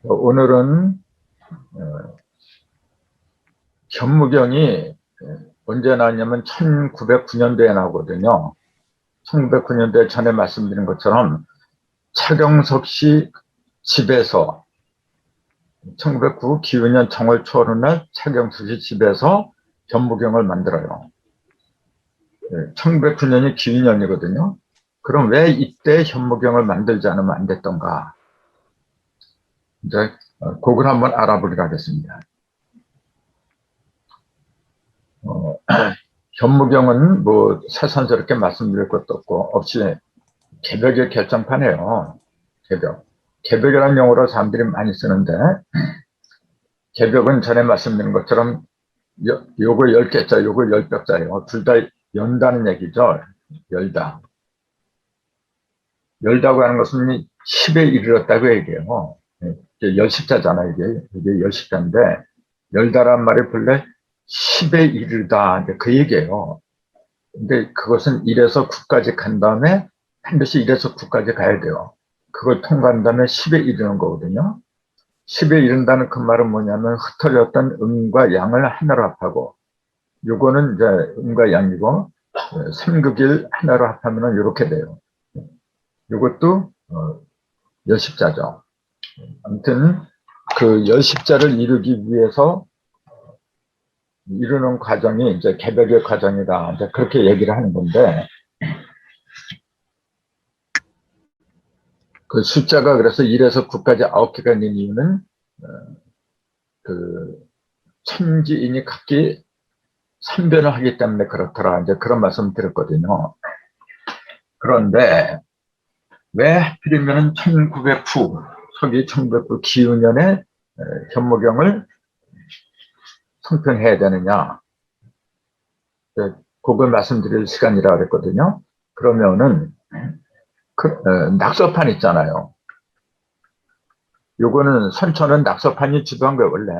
오늘은 현무경이 언제 나왔냐면 1909년도에 나오거든요. 1909년도에 전에 말씀드린 것처럼 차경석 씨 집에서 1909 기원년 정월 초하루날 차경석 씨 집에서 현무경을 만들어요. 1909년이 기원년이거든요. 그럼 왜 이때 현무경을 만들지 않으면 안 됐던가? 이제 그걸 한번 알아보기로 하겠습니다. 현무경은 뭐 새삼스럽게 말씀드릴 것도 없고 없이 개벽의 결정판이에요. 개벽. 개벽이라는 용어로 사람들이 많이 쓰는데 개벽은 전에 말씀드린 것처럼 요거 10개자, 요거 10벽자예요. 둘 다 연다는 얘기죠. 열다. 열다고 하는 것은 10에 이르렀다고 얘기해요. 이게 열십자잖아요. 이게 열십자인데 열다란 말이 본래 10에 이르다. 그 얘기예요. 근데 그것은 1에서 9까지 간 다음에 반드시 1에서 9까지 가야 돼요. 그걸 통과한 다음에 10에 이르는 거거든요. 10에 이른다는 그 말은 뭐냐면 흩어졌던 음과 양을 하나로 합하고 요거는 이제 음과 양이고 3극일 하나로 합하면 이렇게 돼요. 요것도 열십자죠. 아무튼 그 열십자를 이루기 위해서 이루는 과정이 이제 개벽의 과정이다. 이제 그렇게 얘기를 하는 건데 그 숫자가 그래서 1에서 9까지 9개가 있는 이유는 그 천지인이 각기 삼변을 하기 때문에 그렇더라. 이제 그런 말씀 드렸거든요. 그런데 왜 하필이면 1909, 서기 1909 기운년에 현무경을 성편해야 되느냐. 그걸 말씀드릴 시간이라 그랬거든요. 그러면은 낙서판 있잖아요. 요거는 선천은 낙서판이 주도한 거예요, 원래.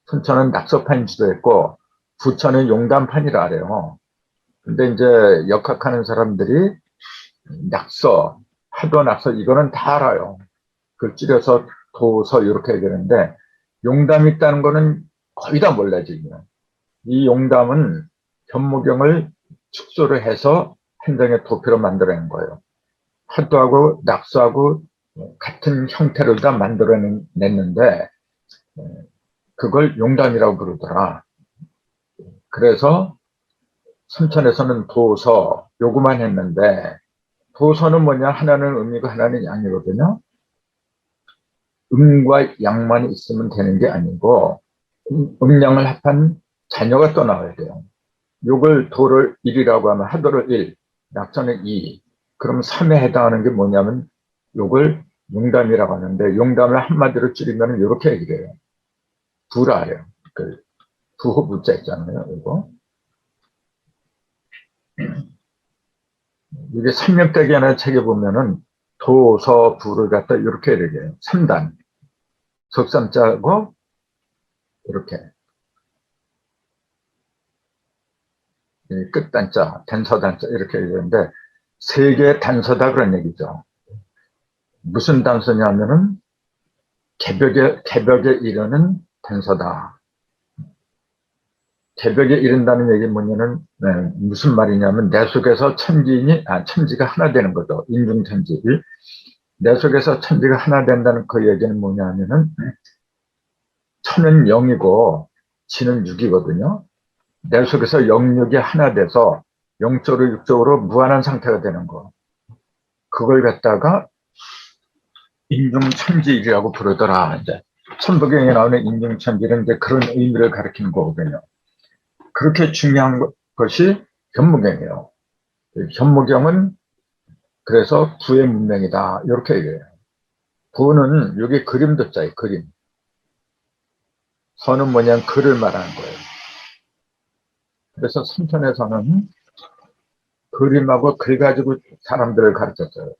선천은 낙서판이 주도했고 부천은 용담판이라 그래요. 근데 이제 역학하는 사람들이 낙서, 하도 낙서 이거는 다 알아요. 그걸 줄여서 도서 이렇게 얘기하는데 용담이 있다는 거는 거의 다 몰라 지금. 이 용담은 현무경을 축소를 해서 한 장의 도표로 만들어낸 거예요. 하도하고 낙서하고 같은 형태로 다 만들어냈는데 그걸 용담이라고 부르더라. 그래서 선천에서는 도서 요구만 했는데 도서는 뭐냐 하나는 음이고 하나는 양이거든요. 음과 양만 있으면 되는 게 아니고 음양을 합한 자녀가 또 나와야 돼요. 요걸 도를 1이라고 하면 하도를 1, 낙서는 2. 그럼 3에 해당하는 게 뭐냐면 요걸 용담이라고 하는데 용담을 한마디로 줄이면 이렇게 얘기를 해요. 부라예요. 그 부호부자 있잖아요. 이거. 이게 삼명대기하나 책에 보면은 도서 부를 갖다 이렇게 얘기해요. 3단. 속삼자고 이렇게 끝단자, 단서단자 이렇게 얘기하는데 세 개의 단서다 그런 얘기죠. 무슨 단서냐면은 개벽에 이르는 단서다. 개벽에 이른다는 얘기 뭐냐면 무슨 말이냐면 내 속에서 천지가 하나 되는 거죠. 인중천지. 내 속에서 천지가 하나 된다는 그 얘기는 뭐냐면은 천은 0이고 지는 6이거든요. 내 속에서 영육이 하나 돼서 영적으로 육적으로 무한한 상태가 되는 거. 그걸 갖다가 인중천지라고 부르더라. 이제 천부경에 나오는 인중천지는 이제 그런 의미를 가리키는 거거든요. 그렇게 중요한 것이 현무경이에요. 현무경은 그래서 부의 문명이다. 이렇게 얘기해요. 부는 여기 그림도 짜요. 그림. 서는 뭐냐면 글을 말하는 거예요. 그래서 선천에서는 그림하고 글 가지고 사람들을 가르쳤어요.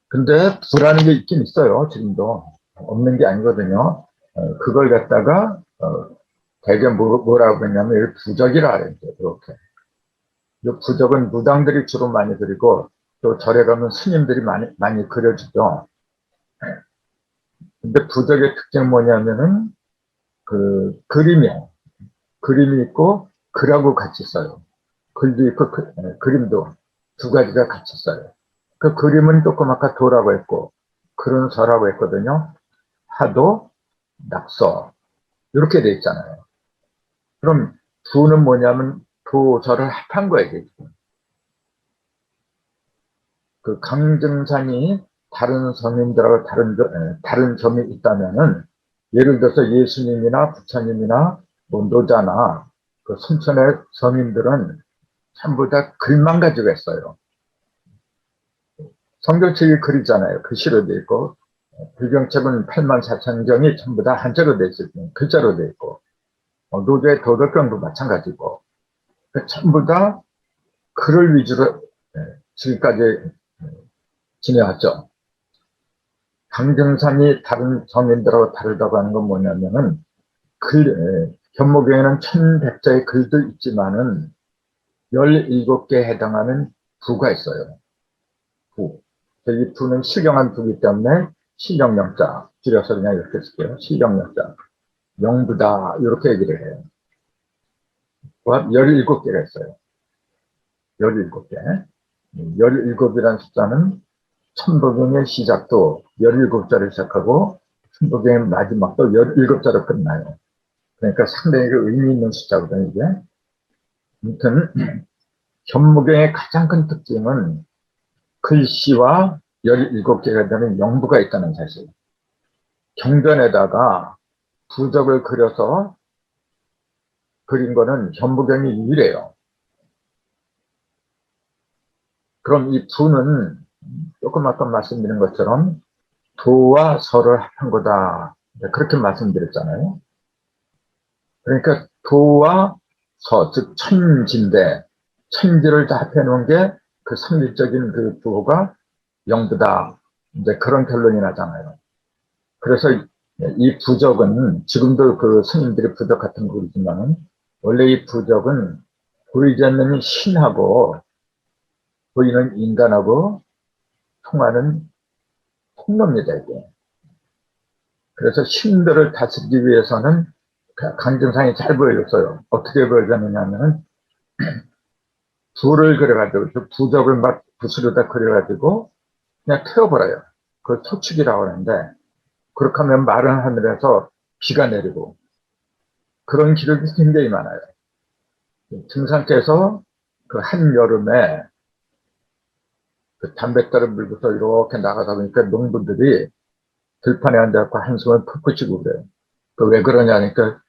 근데 부라는 게 있긴 있어요. 지금도. 없는 게 아니거든요. 그걸 갖다가 대개 뭐라고 그러냐면 부적이라 해요. 이렇게. 이 부적은 무당들이 주로 많이 그리고 또 절에 가면 스님들이 많이 그려주죠. 근데 부적의 특징은 뭐냐면은 그 그림이 있고 글하고 같이 써요. 글도 있고 그림도 두 가지가 같이 써요. 그 그림은 조금 아까 도라고 했고 글은 서라고 했거든요. 하도, 낙서 이렇게 돼 있잖아요. 그럼 부는 뭐냐면 도서를 합한 거예요. 지금. 그 강증산이 다른 성인들하고 다른 점이 있다면은 예를 들어서 예수님이나 부처님이나 뭐 노자나 그 순천의 성인들은 전부 다 글만 가지고 했어요. 성경책이 글이잖아요. 글씨로 돼 있고 불경책은 8만 4천 경이 전부 다 한자로 돼 있을 때 글자로 돼 있고 노조의 도덕경도 마찬가지고 전부 다 글을 위주로 지금까지 지내왔죠. 강정산이 다른 성인들하고 다르다고 하는 건 뭐냐면은 현목에는 1100자의 글도 있지만은 17개에 해당하는 부가 있어요. 부. 이 부는 실경한 부이기 때문에 실경영자, 줄여서 그냥 이렇게 쓸게요. 실경영자. 영부다, 이렇게 얘기를 해요. 17개가 있어요. 17개. 17이라는 숫자는 천도경의 시작도 17자를 시작하고 천도경의 마지막도 17자로 끝나요. 그러니까 상당히 그 의미 있는 숫자거든요, 이게. 아무튼 현무경의 가장 큰 특징은 글씨와 17개가 되는 영부가 있다는 사실. 경전에다가 부적을 그려서 그린 거는 현무경이 유일해요. 그럼 이 부는 조금 아까 말씀드린 것처럼 도와 서를 합한 거다. 그렇게 말씀드렸잖아요. 그러니까 도와 서, 즉 천지인데 천지를 다 합해놓은 게 그 성질적인 그 부호가 영부다. 이제 그런 결론이 나잖아요. 그래서 이 부적은 지금도 그 스님들이 부적 같은 거 그러지만은 원래 이 부적은 보이지 않는 신하고 보이는 인간하고 통하는 통로입니다, 이게. 그래서 신들을 다스리기 위해서는 강정상이 잘 보여줬어요. 어떻게 보여줬느냐면은 불을 그려가지고 그 부적을 막 붓으로다 그려가지고 그냥 태워버려요. 그걸 토축이라고 하는데 그렇게 하면 마른 하늘에서 비가 내리고 그런 기록이 굉장히 많아요. 등산께서 그 한여름에 그 담뱃다를 물고서 이렇게 나가다 보니까 농부들이 들판에 앉아서 한숨을 푹푹 쉬고 그래요. 왜 그러냐니까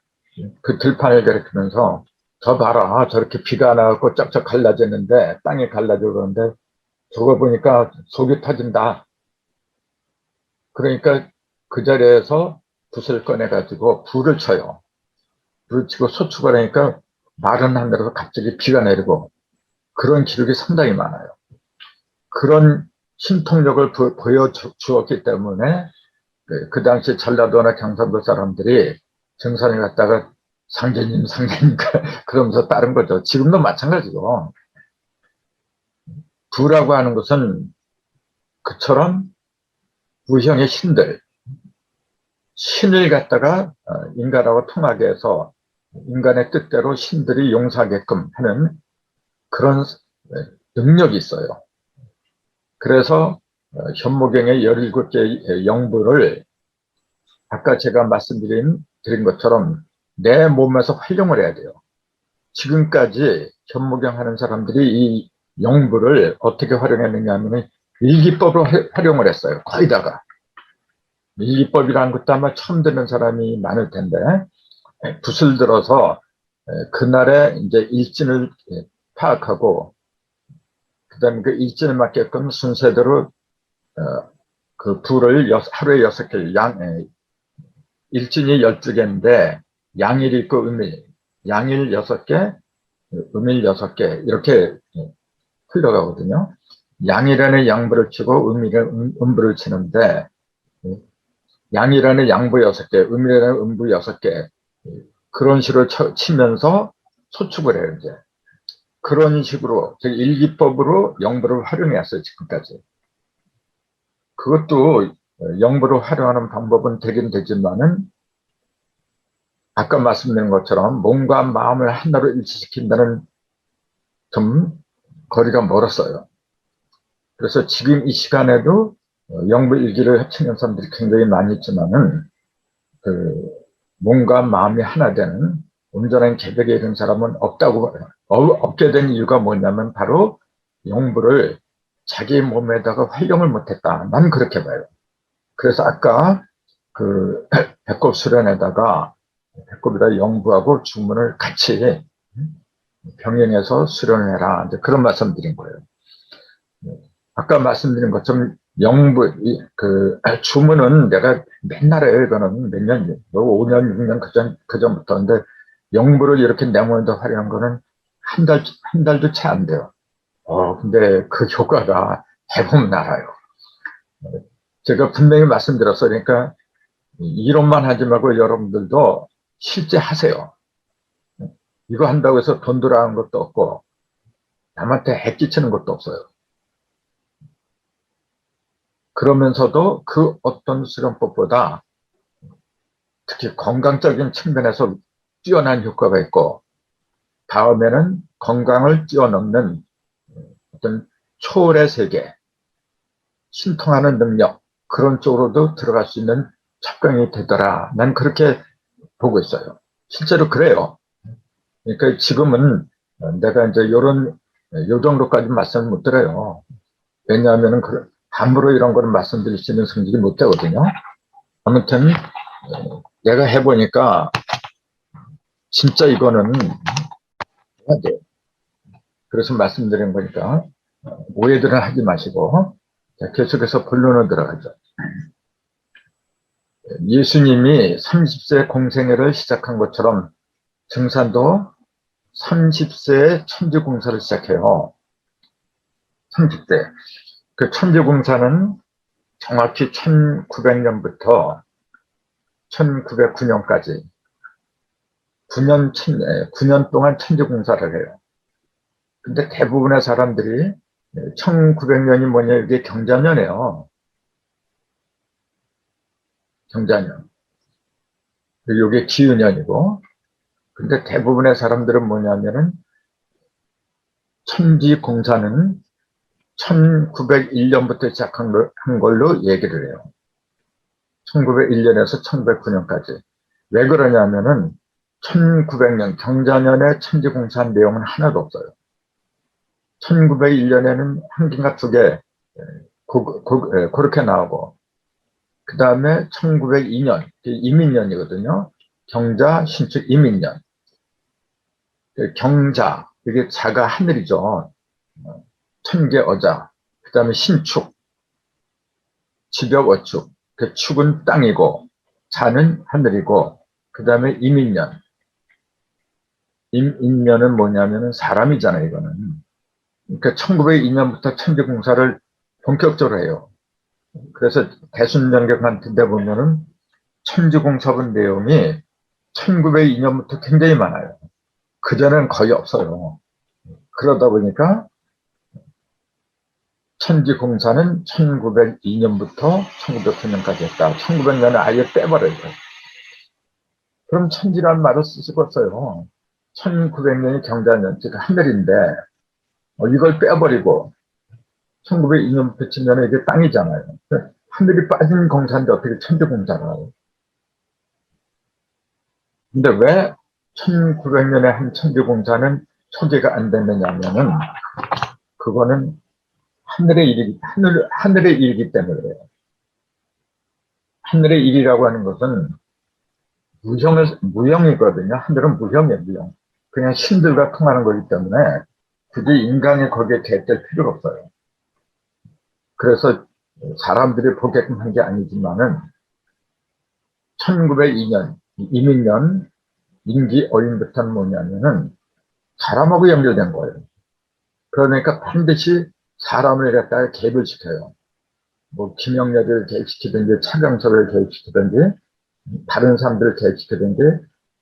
그 들판을 가리키면서 저 봐라 저렇게 비가 나고 쫙쫙 갈라졌는데 땅이 갈라져 그러는데 저거 보니까 속이 터진다. 그러니까 그 자리에서 붓을 꺼내가지고 불을 쳐요. 불을 치고 소축을 하니까 마른 하늘에서 갑자기 비가 내리고 그런 기록이 상당히 많아요. 그런 신통력을 보여주었기 때문에 그 당시 전라도나 경상도 사람들이 정산에 갔다가 상제님, 상제님 그러면서 따른 거죠. 지금도 마찬가지고 부라고 하는 것은 그처럼 무형의 신을 갖다가 인간하고 통하게 해서 인간의 뜻대로 신들이 용서하게끔 하는 그런 능력이 있어요. 그래서 현무경의 17개의 영부를 아까 제가 말씀드린 것처럼 내 몸에서 활용을 해야 돼요. 지금까지 현무경 하는 사람들이 이 영부를 어떻게 활용했느냐 하면 일기법으로 활용을 했어요. 거의 다가. 일기법이라는 것도 아마 처음 듣는 사람이 많을 텐데 붓을 들어서 그날의 이제 일진을 파악하고 그다음에 그 일진에 맞게끔 순서대로 그 불을 하루에 6개 일진이 12개인데 양일 있고 양일 6개 음일 6개 이렇게 흘러가거든요. 양일에는 양부를 치고 음일에는 음부를 치는데 양일에는 양부 6개 음일에는 음부 6개 그런 식으로 치면서 소축을 해요. 이제 그런 식으로 일기법으로 영부를 활용했어요. 지금까지. 그것도 영부를 활용하는 방법은 되긴 되지만은 아까 말씀드린 것처럼 몸과 마음을 하나로 일치시킨다는 좀 거리가 멀었어요. 그래서 지금 이 시간에도 영부 일기를 합치는 사람들이 굉장히 많이 있지만은 그 몸과 마음이 하나 되는 온전한 개벽에 이른 사람은 없다고 봐요. 없게 된 이유가 뭐냐면 바로 영부를 자기 몸에다가 활용을 못했다. 난 그렇게 봐요. 그래서 아까 그 배꼽 수련에다가 배꼽에다 영부하고 주문을 같이 병행해서 수련해라. 이제 그런 말씀 드린 거예요. 아까 말씀드린 것처럼 영부, 주문은 내가 맨날 해요. 이거는 몇 년, 5년, 6년 그전부터. 근데 영부를 이렇게 내모에다 활용한 거는 한 달도 채 안 돼요. 근데 그 효과가 해보면 알아요. 제가 분명히 말씀드렸어요. 그러니까 이론만 하지 말고 여러분들도 실제 하세요. 이거 한다고 해서 돈 들어가는 것도 없고 남한테 해끼치는 것도 없어요. 그러면서도 그 어떤 수련법보다 특히 건강적인 측면에서 뛰어난 효과가 있고 다음에는 건강을 뛰어넘는 어떤 초월의 세계, 신통하는 능력 그런 쪽으로도 들어갈 수 있는 접근이 되더라. 난 그렇게 보고 있어요. 실제로 그래요. 그러니까 지금은 내가 이제 요 정도까지 말씀을 못 드려요. 왜냐하면은 함부로 이런 거를 말씀드릴 수 있는 성질이 못 되거든요. 아무튼 내가 해보니까 진짜 이거는 해야 돼요. 그래서 말씀드린 거니까 오해들은 하지 마시고 자, 계속해서 본론으로 들어가죠. 예수님이 30세 공생애를 시작한 것처럼 증산도 30세에 천지공사를 시작해요. 30세. 그 천지공사는 정확히 1900년부터 1909년까지 9년 동안 천지공사를 해요. 근데 대부분의 사람들이 1900년이 뭐냐, 이게 경자년이에요. 경자년. 이게 기유년이고. 근데 대부분의 사람들은 뭐냐면은 천지공사는 1901년부터 시작한 걸로 얘기를 해요. 1901년에서 1909년까지. 왜 그러냐면은 1900년 경자년에 천지공사한 내용은 하나도 없어요. 1901년에는 한 개인가 두 개 그렇게 나오고 그 다음에 1902년 이민년이거든요. 경자, 신축, 이민년. 경자, 이게 자가 하늘이죠. 천계어자. 그 다음에 신축, 지벽어축. 그 축은 땅이고 자는 하늘이고 그 다음에 이민년. 인면은 뭐냐면은 사람이잖아요, 이거는. 그러니까 1902년부터 천지공사를 본격적으로 해요. 그래서 대순전경 같은 데 보면은 천지공사본 내용이 1902년부터 굉장히 많아요. 그전엔 거의 없어요. 그러다 보니까 천지공사는 1902년부터 1909년까지 했다. 1900년에 아예 빼버려요. 그럼 천지라는 말을 쓸 수가 없어요. 1900년이 경자년, 즉 하늘인데 이걸 빼버리고 1902년부터 치면 이게 땅이잖아요. 하늘이 빠진 공사인데 어떻게 천지공사를. 근데 왜 1900년에 한 천지공사는 초기가 안 됐느냐면은 그거는 하늘의 일이기 때문에 그래요. 하늘의 일이라고 하는 것은 무형이거든요. 하늘은 무형이에요, 무형. 그냥 신들과 통하는 거기 때문에 굳이 인간이 거기에 개입될 필요가 없어요. 그래서 사람들이 보게끔 한 게 아니지만은 1902년, 이민년, 임기 어인부터는 뭐냐면은 사람하고 연결된 거예요. 그러니까 반드시 사람을 갖다가 개입을 시켜요. 뭐 김영렬을 개입시키든지 차경석을 개입시키든지 다른 사람들을 개입시키든지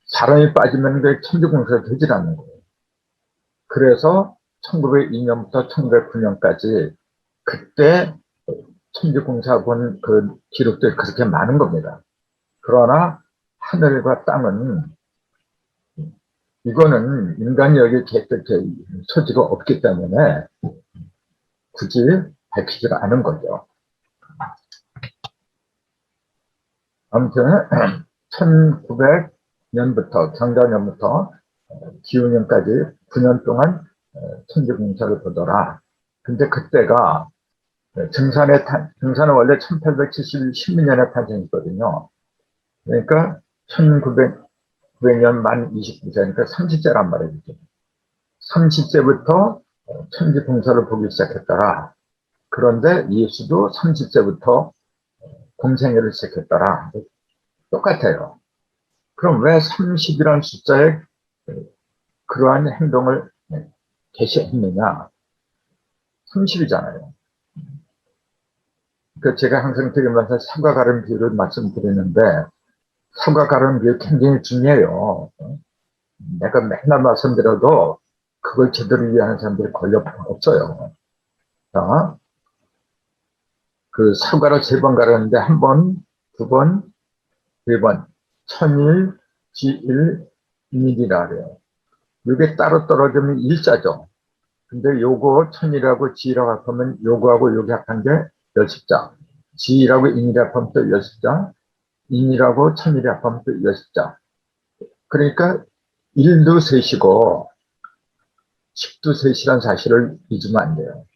사람이 빠지면 그 천지공사가 되질 않는 거예요. 그래서 1902년부터 1909년까지 그때 천지공사본 그 기록들이 그렇게 많은 겁니다. 그러나 하늘과 땅은 이거는 인간이 여기 개척할 소지가 없기 때문에 굳이 밝히지 않은 거죠. 아무튼 1900년부터 경자년부터 기운년까지 9년 동안 천지공사를 보더라. 근데 그때가 등산은 원래 1812년에 탄생했거든요. 그러니까 1900년 만 29세니까 30세란 말이죠. 30세부터 천지공사를 보기 시작했더라. 그런데 예수도 30세부터 공생애를 시작했더라. 똑같아요. 그럼 왜 30이라는 숫자에 그러한 행동을 개시했느냐? 30이잖아요. 그 제가 항상 드리면서 사과 가른 비유를 말씀드리는데 사과 가른 비유 굉장히 중요해요. 내가 맨날 말씀드려도 그걸 제대로 이해하는 사람들이 거의 없어요. 자, 그 사과를 3번 가르는데 1번, 2번, 3번, 천일, 지일, 인일이라 그래요. 이게 따로 떨어지면 일자죠. 근데 요거 천일하고 지라고 합하면 요거하고 요게 합한 게 열십자. 지라고 인일이 합하면 또 열십자. 인이라고 천일이 합하면 또 열십자. 그러니까 일도 셋이고 십도 셋이라는 사실을 잊으면 안 돼요.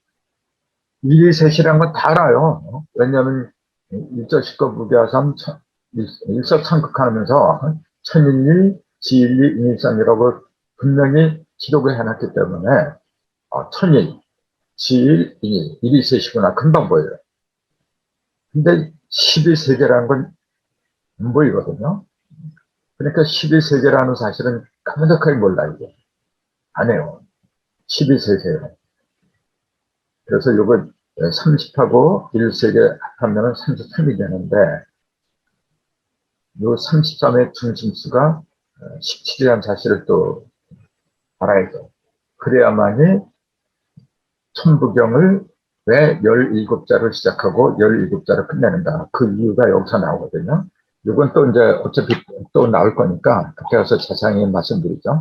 일이 셋이라는 건 다 알아요. 왜냐하면 일조십과 무교삼 일석삼극하면서 천일리, 지일리, 인일삼이라고 분명히 기록을 해놨기 때문에 천일, 지일, 인일, 일이 셋이구나 금방 보여요. 근데 12세계라는 건 안 보이거든요. 그러니까 12세계라는 사실은 까무득하게 몰라 이게. 안 해요. 12세계예요. 그래서 이거 30하고 1세계 합하면 33이 되는데 이 33의 중심수가 17이라는 사실을 또 알아야죠. 그래야만이 천부경을 왜 17자로 시작하고 17자로 끝내는가. 그 이유가 여기서 나오거든요. 이건 또 이제 어차피 또 나올 거니까 그때 가서 자세히 말씀드리죠.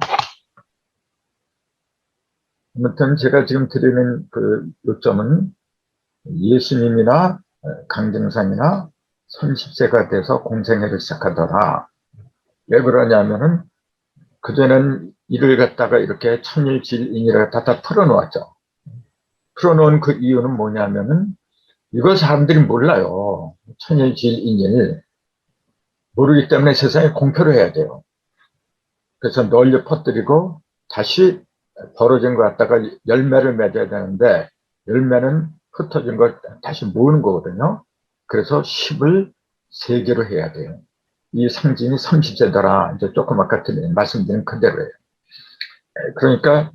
아무튼 제가 지금 드리는 그 요점은 예수님이나 강정상이나 30세가 돼서 공생애를 시작하더라. 왜 그러냐면은 그전에는 일을 갖다가 이렇게 천일질인이라 다 풀어놓았죠. 풀어놓은 그 이유는 뭐냐면은 이걸 사람들이 몰라요. 천일질인일 모르기 때문에 세상에 공표를 해야 돼요. 그래서 널리 퍼뜨리고 다시 벌어진 거 갖다가 열매를 맺어야 되는데 열매는 흩어진 걸 다시 모으는 거거든요. 그래서 10을 3개로 해야 돼요. 이 상징이 30세더라. 이제 조금 아까 말씀드린 그대로예요. 그러니까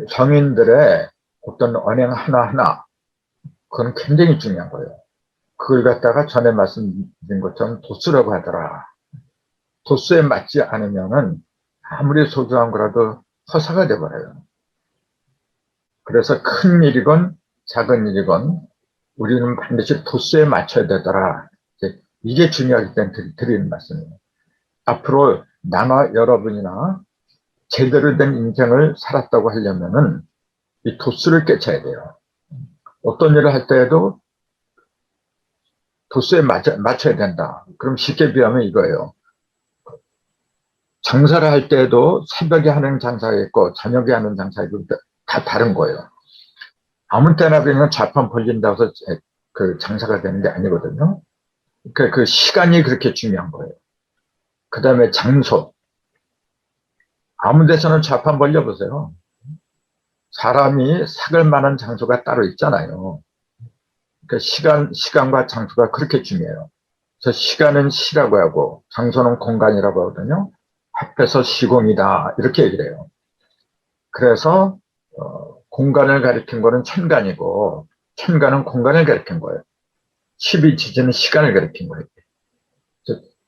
성인들의 어떤 언행 하나하나 그건 굉장히 중요한 거예요. 그걸 갖다가 전에 말씀드린 것처럼 도수라고 하더라. 도수에 맞지 않으면은 아무리 소중한 거라도 허사가 돼버려요. 그래서 큰 일이건 작은 일이건 우리는 반드시 도수에 맞춰야 되더라. 이게 중요하기 때문에 드리는 말씀이에요. 앞으로 나나 여러분이나 제대로 된 인생을 살았다고 하려면은 이 도수를 깨쳐야 돼요. 어떤 일을 할 때에도 도수에 맞춰야 된다. 그럼 쉽게 비하면 이거예요. 장사를 할 때에도 새벽에 하는 장사가 있고 저녁에 하는 장사가 있고 다 다른 거예요. 아무 때나 그냥 좌판 벌린다고 해서 그 장사가 되는 게 아니거든요. 그러니까 그 시간이 그렇게 중요한 거예요. 그 다음에 장소. 아무 데서는 좌판 벌려보세요. 사람이 삭을 만한 장소가 따로 있잖아요. 그러니까 시간과 장소가 그렇게 중요해요. 그래서 시간은 시라고 하고 장소는 공간이라고 하거든요. 합해서 시공이다 이렇게 얘기를 해요. 그래서 공간을 가리킨 거는 천간이고 천간은 공간을 가리킨 거예요. 12지지는 시간을 가리킨 거예요.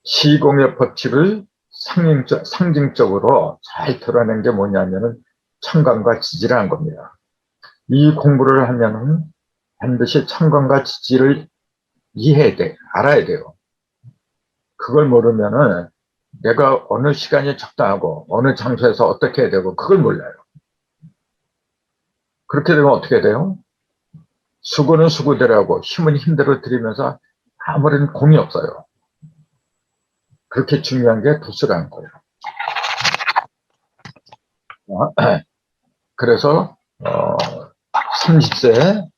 시공의 법칙을 상징적으로 잘 드러낸 게 뭐냐면은 천간과 지지라는 겁니다. 이 공부를 하면은 반드시 천간과 지지를 이해해야 돼, 알아야 돼요. 그걸 모르면은 내가 어느 시간이 적당하고 어느 장소에서 어떻게 해야 되고 그걸 몰라요. 그렇게 되면 어떻게 돼요? 수고는 수고대로 하고 힘은 힘대로 들이면서 아무런 공이 없어요. 그렇게 중요한 게 도수라는 거예요. 그래서 30세에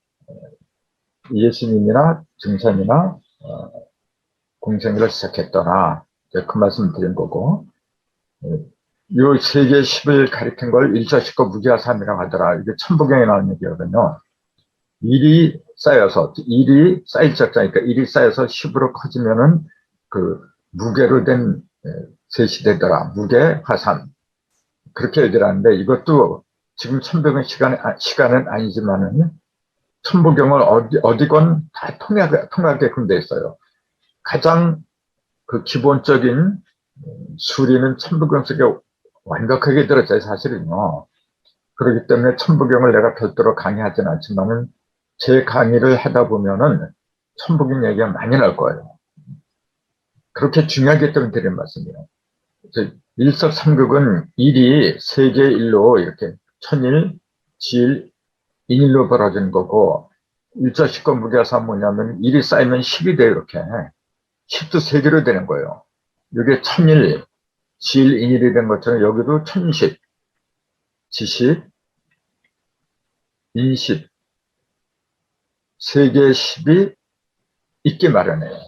예수님이나 증산이나 공생애를 시작했더라. 그 말씀 드린 거고, 요 세계 10을 가리킨 걸 일자식과 무기하삼이라고 하더라. 이게 천부경에 나온 얘기거든요. 일이 쌓여서, 일이 쌓일 적자니까 일이 쌓여서 10으로 커지면은 그 무게로 된 셋이 되더라. 무게, 화삼. 그렇게 얘기를 하는데 이것도 지금 천부경 시간은 아니지만은 천부경을 어디건 다 통하게끔 돼 있어요. 가장 그 기본적인 수리는 천부경 속에 완벽하게 들었어요, 사실은요. 그렇기 때문에 천부경을 내가 별도로 강의하지는 않지만은 제 강의를 하다 보면은 천부경 얘기가 많이 나올 거예요. 그렇게 중요하기 때문에 드린 말씀이에요. 일석삼극은 일이 세계 일로 이렇게 천일, 지일, 인일로 벌어지는 거고, 일자식과 무게하삼 뭐냐면 일이 쌓이면 10이 돼요, 이렇게. 10도 세개로 되는 거예요. 이게 천일, 지일, 인일이 된 것처럼 여기도 천십, 지십, 인십, 세계 10이 있게 마련해요.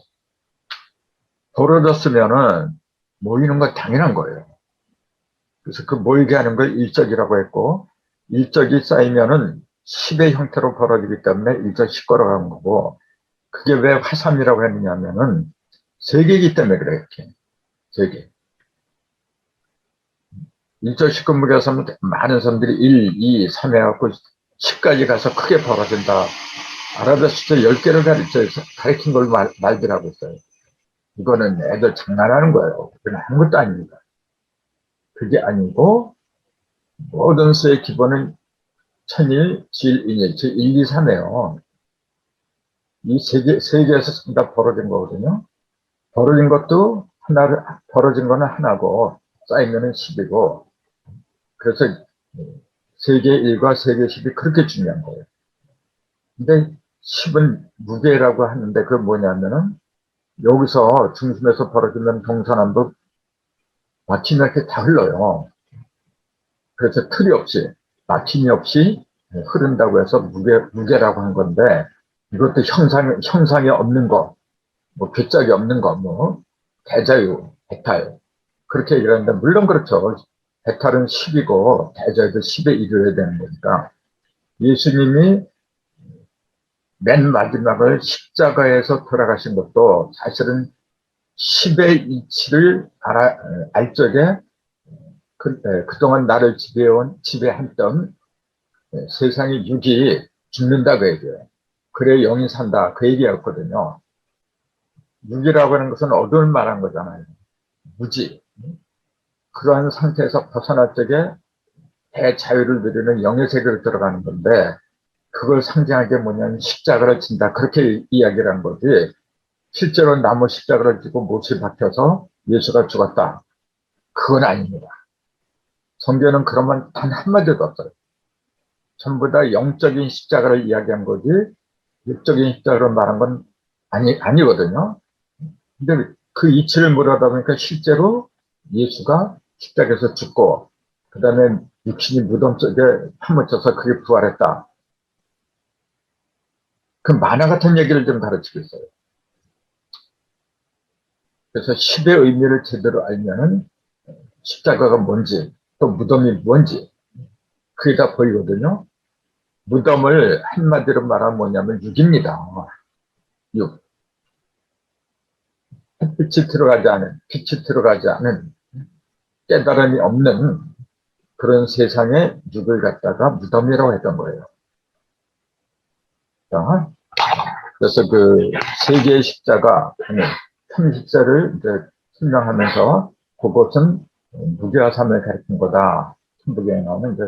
벌어졌으면은 모이는 건 당연한 거예요. 그래서 그 모이게 하는 걸 일적이라고 했고, 일적이 쌓이면은 10의 형태로 벌어지기 때문에 일적 10 걸어가는 거고, 그게 왜 화삼이라고 했느냐면은 세계이기 때문에 그래요, 이렇게. 세계. 일적 19무게에서 많은 사람들이 1, 2, 3 해갖고 10까지 가서 크게 벌어진다. 아라베스트 10개를 가르친 걸 말들 하고 있어요. 이거는 애들 장난하는 거예요. 그건 아무것도 아닙니다. 그게 아니고 모든 수의 기본은 천일, 질, 인일, 즉 1, 2, 3이에요. 이 세 개에서 다 벌어진 거거든요. 벌어진 것도 벌어진 거는 하나고 쌓이면은 10이고 그래서 세계 1과 세계 10이 그렇게 중요한 거예요. 근데 10은 무게라고 하는데 그게 뭐냐면은 여기서 중심에서 벌어지면 동서남북 막힘이 이렇게 다 흘러요. 그래서 틀이 없이 막힘이 없이 흐른다고 해서 무게라고 한 건데 이것도 형상이 없는 거, 뭐 괴짝이 없는 거, 뭐 대자유, 해탈 그렇게 얘기를 하는데 물론 그렇죠. 해탈은 10이고 대자유도 10에 이르러야 되는 거니까 예수님이 맨 마지막을 십자가에서 돌아가신 것도 사실은 10의 이치를 알 적에 그동안 나를 지배했던 세상의 육이 죽는다 그 얘기예요. 그래 영이 산다 그 얘기였거든요. 육이라고 하는 것은 어두운 말한 거잖아요. 무지. 그러한 상태에서 벗어날 적에 대자유를 누리는 영의 세계로 들어가는 건데 그걸 상징하는 게 뭐냐면 십자가를 진다 그렇게 이야기를 한 거지 실제로 나무 십자가를 지고 못이 박혀서 예수가 죽었다 그건 아닙니다. 성경은 그런 말 단 한마디도 없어요. 전부 다 영적인 십자가를 이야기한 거지 육적인 십자가를 말한 건 아니거든요. 근데 그 이치를 물어다 보니까 실제로 예수가 십자가에서 죽고 그 다음에 육신이 무덤 속에 파묻혀서 그게 부활했다. 그 만화 같은 얘기를 좀 가르치고 있어요. 그래서 10의 의미를 제대로 알면은 십자가가 뭔지 또 무덤이 뭔지 그게 다 보이거든요. 무덤을 한마디로 말하면 뭐냐면 육입니다. 육. 햇빛이 들어가지 않은, 빛이 들어가지 않은 깨달음이 없는 그런 세상에 육을 갖다가 무덤이라고 했던 거예요. 그래서 그 세계의 십자가, 편십자를 이제 설명하면서 그것은 무게와 삶을 가리킨 거다. 천부경에 나오는 이제